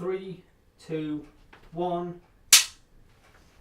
3, 2, 1.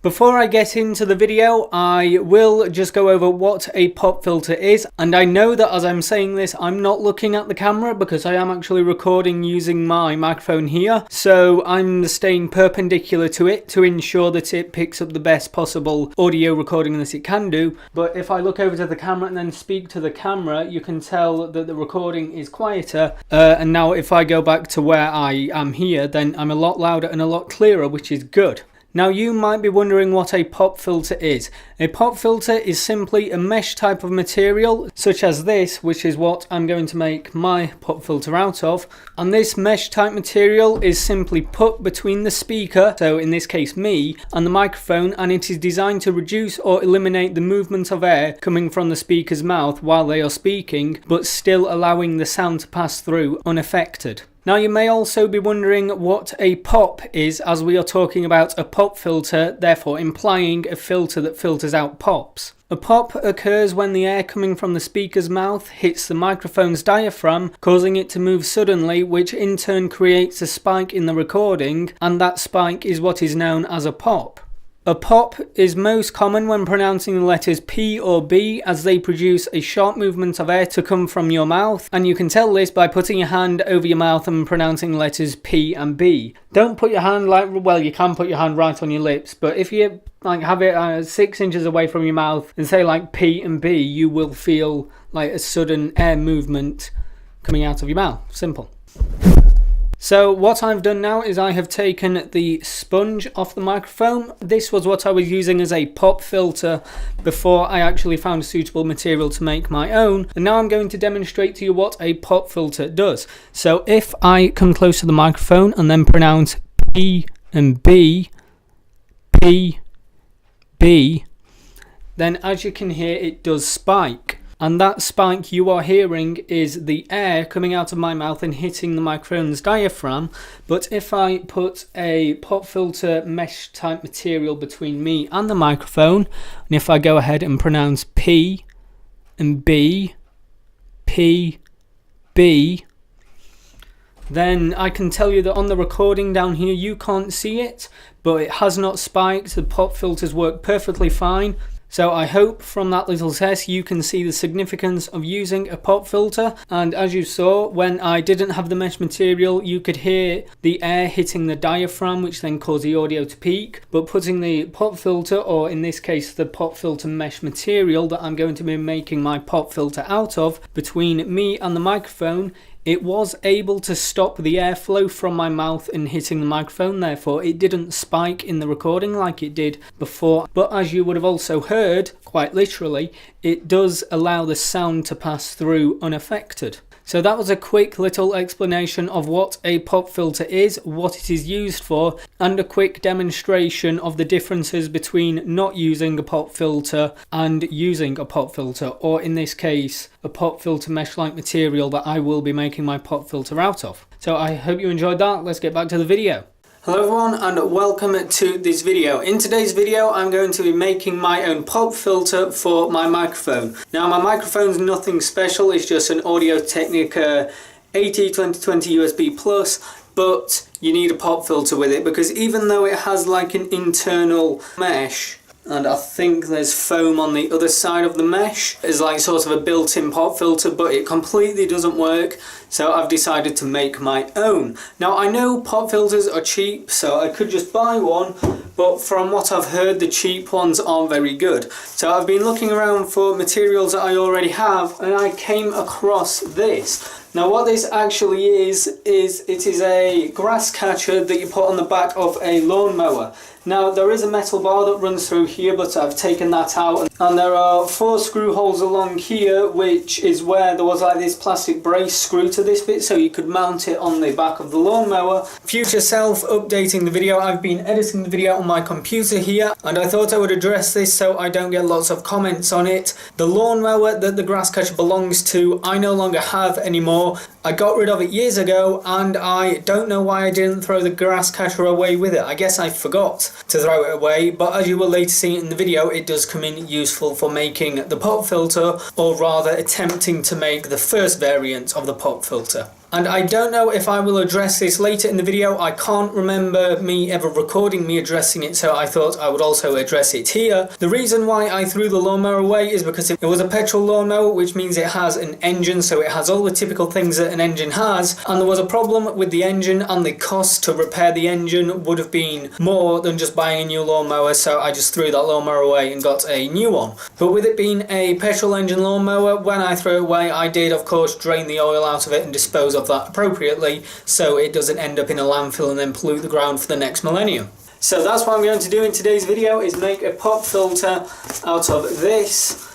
Before I get into the video, I will just go over what a pop filter is. And I know that as I'm saying this, I'm not looking at the camera because I am actually recording using my microphone here. So I'm staying perpendicular to it to ensure that it picks up the best possible audio recording that it can do. But if I look over to the camera and then speak to the camera, you can tell that the recording is quieter. And now if I go back to where I am here, then I'm a lot louder and a lot clearer, which is good. Now you might be wondering what a pop filter is. A pop filter is simply a mesh type of material such as this, which is what I'm going to make my pop filter out of. And this mesh type material is simply put between the speaker, so in this case me, and the microphone, and it is designed to reduce or eliminate the movement of air coming from the speaker's mouth while they are speaking, but still allowing the sound to pass through unaffected. Now you may also be wondering what a pop is, as we are talking about a pop filter, therefore implying a filter that filters out pops. A pop occurs when the air coming from the speaker's mouth hits the microphone's diaphragm, causing it to move suddenly, which in turn creates a spike in the recording, and that spike is what is known as a pop. A pop is most common when pronouncing the letters P or B, as they produce a sharp movement of air to come from your mouth, and you can tell this by putting your hand over your mouth and pronouncing the letters P and B. Don't put your hand you can put your hand right on your lips, but if you have it 6 inches away from your mouth and say like P and B, you will feel like a sudden air movement coming out of your mouth. Simple. So what I've done now is I have taken the sponge off the microphone. This was what I was using as a pop filter before I actually found a suitable material to make my own. And now I'm going to demonstrate to you what a pop filter does. So if I come close to the microphone and then pronounce P and B, P, B, then as you can hear it does spike. And that spike you are hearing is the air coming out of my mouth and hitting the microphone's diaphragm. But if I put a pop filter mesh type material between me and the microphone, and if I go ahead and pronounce P and B, P, B, then I can tell you that on the recording down here you can't see it, but it has not spiked. The pop filters work perfectly fine. So I hope from that little test you can see the significance of using a pop filter. And as you saw, when I didn't have the mesh material, you could hear the air hitting the diaphragm, which then caused the audio to peak. But putting the pop filter, or in this case the pop filter mesh material that I'm going to be making my pop filter out of, between me and the microphone, it was able to stop the airflow from my mouth and hitting the microphone, therefore it didn't spike in the recording like it did before. But as you would have also heard, quite literally, it does allow the sound to pass through unaffected. So that was a quick little explanation of what a pop filter is, what it is used for, and a quick demonstration of the differences between not using a pop filter and using a pop filter, or in this case, a pop filter mesh-like material that I will be making my pop filter out of. So I hope you enjoyed that. Let's get back to the video. Hello everyone and welcome to this video. In today's video I'm going to be making my own pop filter for my microphone. Now my microphone's nothing special, it's just an Audio-Technica AT2020 USB Plus, but you need a pop filter with it because even though it has like an internal mesh, and I think there's foam on the other side of the mesh, is like sort of a built-in pop filter, but it completely doesn't work, so I've decided to make my own. Now I know pop filters are cheap, so I could just buy one, but from what I've heard the cheap ones aren't very good. So I've been looking around for materials that I already have and I came across this. Now what this actually is it is a grass catcher that you put on the back of a lawnmower. Now there is a metal bar that runs through here, but I've taken that out, and there are 4 screw holes along here, which is where there was like this plastic brace screw to this bit so you could mount it on the back of the lawnmower. Future self updating the video, I've been editing the video on my computer here and I thought I would address this so I don't get lots of comments on it. The lawnmower that the grass catcher belongs to I no longer have anymore. I got rid of it years ago and I don't know why I didn't throw the grass catcher away with it. I guess I forgot to throw it away, but as you will later see in the video, it does come in useful for making the pop filter, or rather attempting to make the first variant of the pop filter. And I don't know if I will address this later in the video. I can't remember me ever recording me addressing it, so I thought I would also address it here. The reason why I threw the lawnmower away is because it was a petrol lawnmower, which means it has an engine, so it has all the typical things that an engine has, and there was a problem with the engine, and the cost to repair the engine would have been more than just buying a new lawnmower, so I just threw that lawnmower away and got a new one. But with it being a petrol engine lawnmower, when I threw it away, I did of course drain the oil out of it and dispose of that appropriately, so it doesn't end up in a landfill and then pollute the ground for the next millennium. So that's what I'm going to do in today's video, is make a pop filter out of this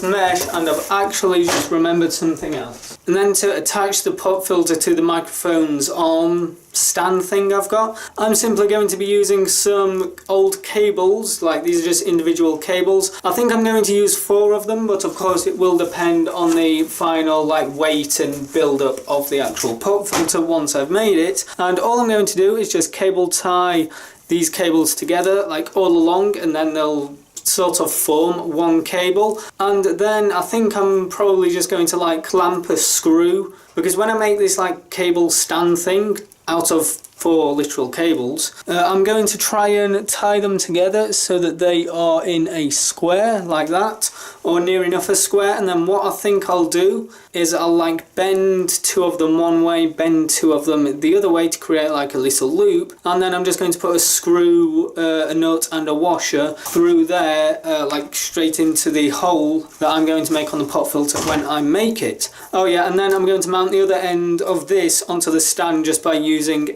mesh, and I've actually just remembered something else. And then to attach the pop filter to the microphone's arm stand thing I've got, I'm simply going to be using some old cables. Like, these are just individual cables. I think I'm going to use 4 of them, but of course it will depend on the final weight and build up of the actual pop filter once I've made it. And all I'm going to do is just cable tie these cables together all along, and then they'll sort of form one cable. And then I think I'm probably just going to clamp a screw, because when I make this cable stand thing out of 4 literal cables, I'm going to try and tie them together so that they are in a square like that, or near enough a square. And then what I think I'll do is I'll bend 2 of them one way, bend 2 of them the other way to create a little loop, and then I'm just going to put a screw, a nut and a washer through there, straight into the hole that I'm going to make on the pop filter when I make it. Oh yeah, and then I'm going to mount the other end of this onto the stand just by using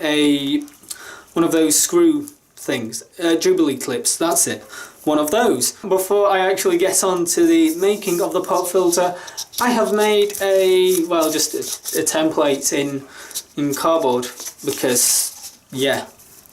one of those screw things, Jubilee clips, that's it, one of those. Before I actually get on to the making of the pop filter, I have made just a template in cardboard, because yeah,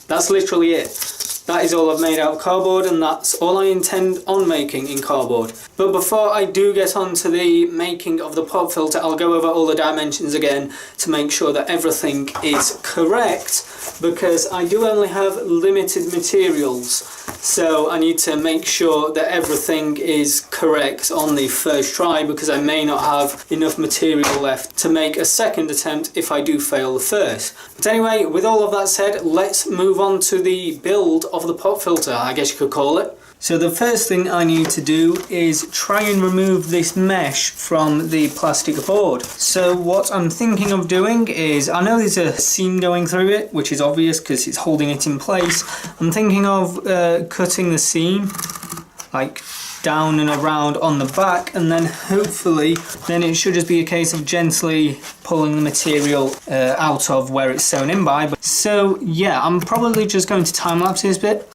that's literally it. That is all I've made out of cardboard, and that's all I intend on making in cardboard. But before I do get on to the making of the pop filter, I'll go over all the dimensions again to make sure that everything is correct, because I do only have limited materials. So I need to make sure that everything is correct on the first try, because I may not have enough material left to make a second attempt if I do fail the first. But anyway, with all of that said, let's move on to the build of the pop filter, I guess you could call it. So the first thing I need to do is try and remove this mesh from the plastic board. So what I'm thinking of doing is, I know there's a seam going through it, which is obvious because it's holding it in place. I'm thinking of cutting the seam down and around on the back, and then hopefully then it should just be a case of gently pulling the material out of where it's sewn in by. So yeah, I'm probably just going to time lapse this bit.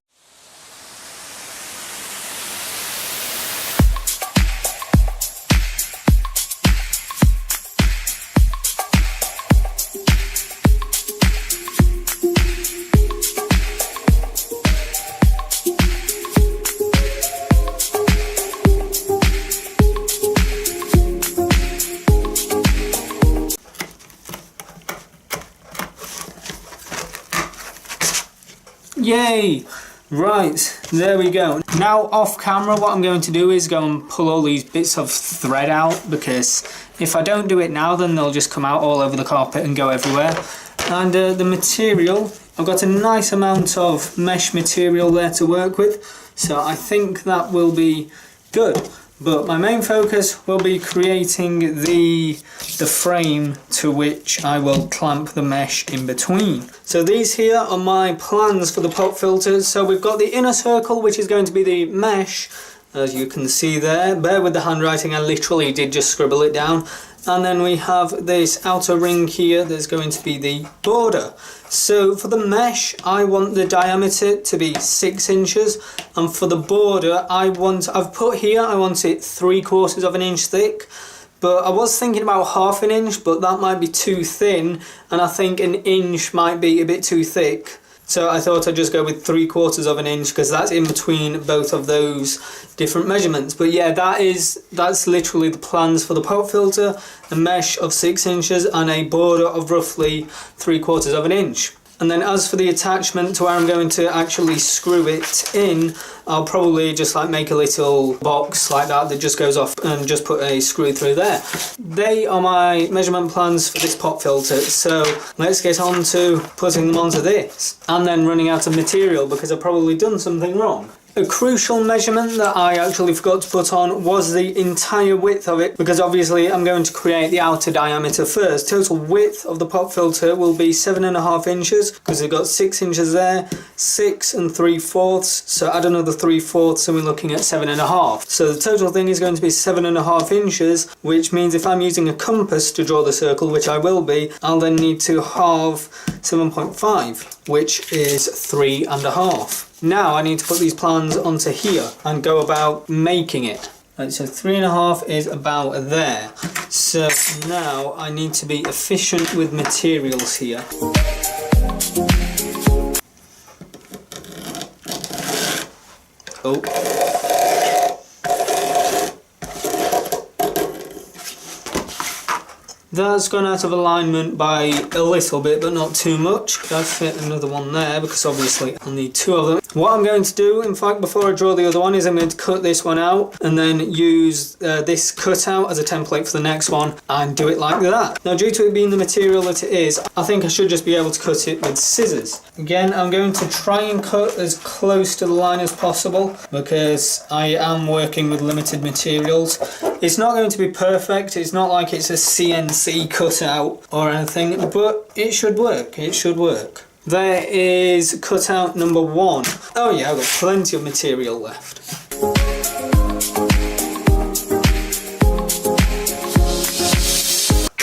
Yay! Right, there we go. Now off camera, what I'm going to do is go and pull all these bits of thread out, because if I don't do it now, then they'll just come out all over the carpet and go everywhere. And the material, I've got a nice amount of mesh material there to work with, so I think that will be good. But my main focus will be creating the frame to which I will clamp the mesh in between. So these here are my plans for the pop filters. So we've got the inner circle, which is going to be the mesh, as you can see there. Bear with the handwriting, I literally did just scribble it down. And then we have this outer ring here, there's going to be the border. So for the mesh, I want the diameter to be 6 inches, and for the border, I've put here, I want it 3/4 of an inch thick. But I was thinking about 1/2 an inch, but that might be too thin, and I think an inch might be a bit too thick. So I thought I'd just go with 3/4 of an inch, because that's in between both of those different measurements. But yeah, that's literally the plans for the pop filter: a mesh of 6 inches and a border of roughly 3/4 of an inch. And then as for the attachment to where I'm going to actually screw it in, I'll probably just like make a little box like that just goes off and just put a screw through there. They are my measurement plans for this pop filter, so let's get on to putting them onto this and then running out of material because I've probably done something wrong. A crucial measurement that I actually forgot to put on was the entire width of it, because obviously I'm going to create the outer diameter first. Total width of the pop filter will be 7.5 inches because we've got 6 inches there, 6 3/4, so add another 3/4 and we're looking at 7.5. So the total thing is going to be 7.5 inches, which means if I'm using a compass to draw the circle, which I will be, I'll then need to halve 7.5, which is 3.5. Now I need to put these plans onto here and go about making it. Right, so 3.5 is about there. So now I need to be efficient with materials here. Oh. That's gone out of alignment by a little bit, but not too much. I'll fit another one there because obviously I'll need 2 of them. What I'm going to do, in fact, before I draw the other one, is I'm going to cut this one out and then use this cutout as a template for the next one and do it like that. Now, due to it being the material that it is, I think I should just be able to cut it with scissors. Again, I'm going to try and cut as close to the line as possible because I am working with limited materials. It's not going to be perfect. It's not like it's a CNC cutout or anything, but it should work. It should work. There is cutout number 1. Oh yeah, I've got plenty of material left.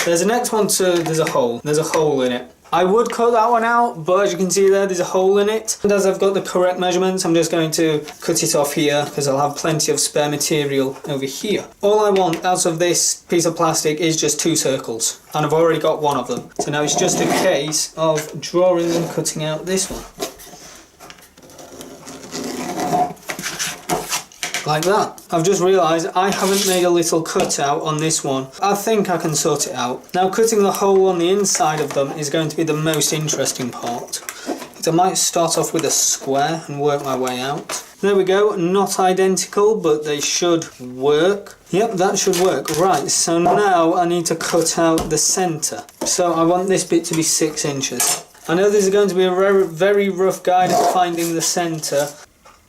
There's the next one too, there's a hole in it. I would cut that one out, but as you can see there's a hole in it. And as I've got the correct measurements, I'm just going to cut it off here because I'll have plenty of spare material over here. All I want out of this piece of plastic is just 2 circles, and I've already got 1 of them. So now it's just a case of drawing and cutting out this one. Like that. I've just realised I haven't made a little cutout on this one. I think I can sort it out. Now cutting the hole on the inside of them is going to be the most interesting part. I might start off with a square and work my way out. There we go, not identical, but they should work. Yep, that should work. Right, so now I need to cut out the centre. So I want this bit to be 6 inches. I know this is going to be a very rough guide at finding the centre.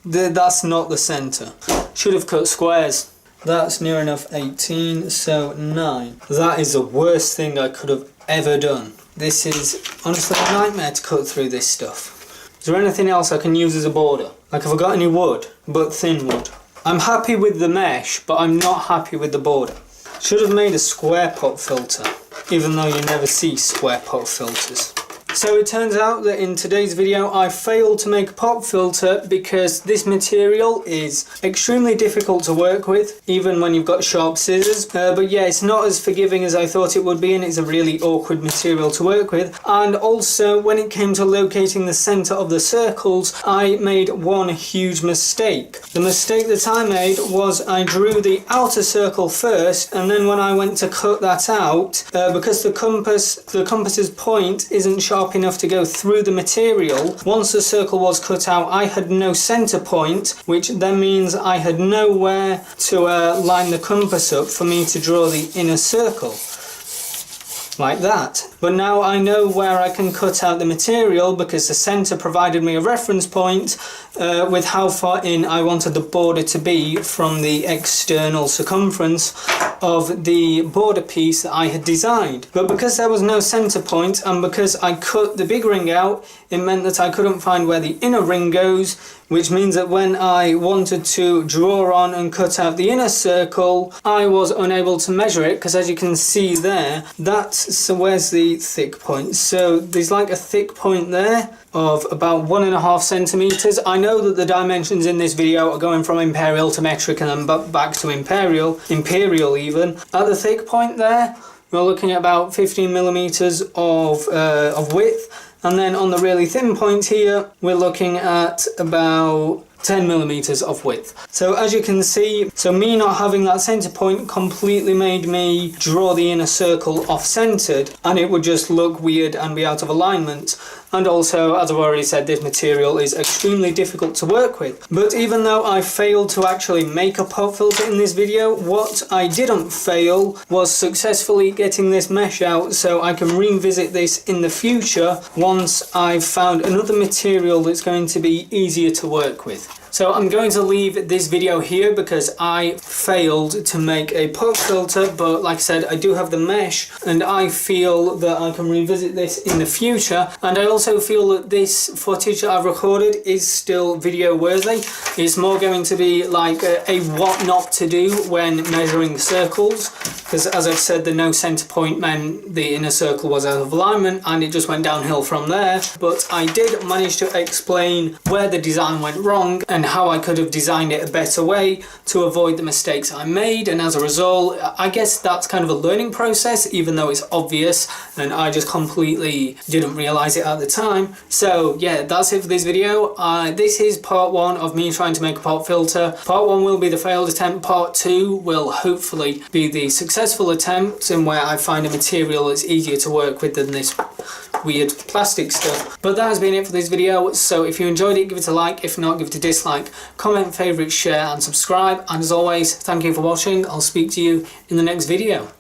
That's not the centre. Should have cut squares. That's near enough 18, so 9. That is the worst thing I could have ever done. This is honestly a nightmare to cut through this stuff. Is there anything else I can use as a border? Like, have I got any wood, but thin wood? I'm happy with the mesh, but I'm not happy with the border. Should have made a square pop filter, even though you never see square pop filters. So it turns out that in today's video I failed to make a pop filter because this material is extremely difficult to work with, even when you've got sharp scissors. But yeah, it's not as forgiving as I thought it would be, and it's a really awkward material to work with. And also, when it came to locating the centre of the circles, I made one huge mistake. The mistake that I made was I drew the outer circle first, and then when I went to cut that out, because the compass's point isn't sharp enough to go through the material, once the circle was cut out I had no center point, which then means I had nowhere to line the compass up for me to draw the inner circle. Like that. But now I know where I can cut out the material because the center provided me a reference point with how far in I wanted the border to be from the external circumference of the border piece that I had designed. But because there was no center point and because I cut the big ring out, it meant that I couldn't find where the inner ring goes, which means that when I wanted to draw on and cut out the inner circle, I was unable to measure it because, as you can see there, so where's the thick point? So there's like a thick point there of about 1.5 centimeters. I know that the dimensions in this video are going from imperial to metric and then back to imperial even. At the thick point there, we're looking at about 15 millimeters of width. And then on the really thin point here, we're looking at about 10 millimeters of width. So as you can see, so me not having that center point completely made me draw the inner circle off-centered, and it would just look weird and be out of alignment. And also, as I've already said, this material is extremely difficult to work with. But even though I failed to actually make a pop filter in this video, what I didn't fail was successfully getting this mesh out, so I can revisit this in the future once I've found another material that's going to be easier to work with. So I'm going to leave this video here because I failed to make a pop filter, but like I said, I do have the mesh and I feel that I can revisit this in the future. And I also feel that this footage that I've recorded is still video worthy. It's more going to be like a what not to do when measuring circles, because as I've said, the no center point meant the inner circle was out of alignment and it just went downhill from there. But I did manage to explain where the design went wrong and how I could have designed it a better way to avoid the mistakes I made, and as a result, I guess that's kind of a learning process, even though it's obvious and I just completely didn't realize it at the time. So yeah, that's it for this video. This is part 1 of me trying to make a pop filter. Part 1 will be the failed attempt. Part 2 will hopefully be the successful attempt, in where I find a material that's easier to work with than this weird plastic stuff. But that has been it for this video, so if you enjoyed it, give it a like. If not, give it a dislike. Comment, favourite, share and subscribe, and as always, thank you for watching. I'll speak to you in the next video.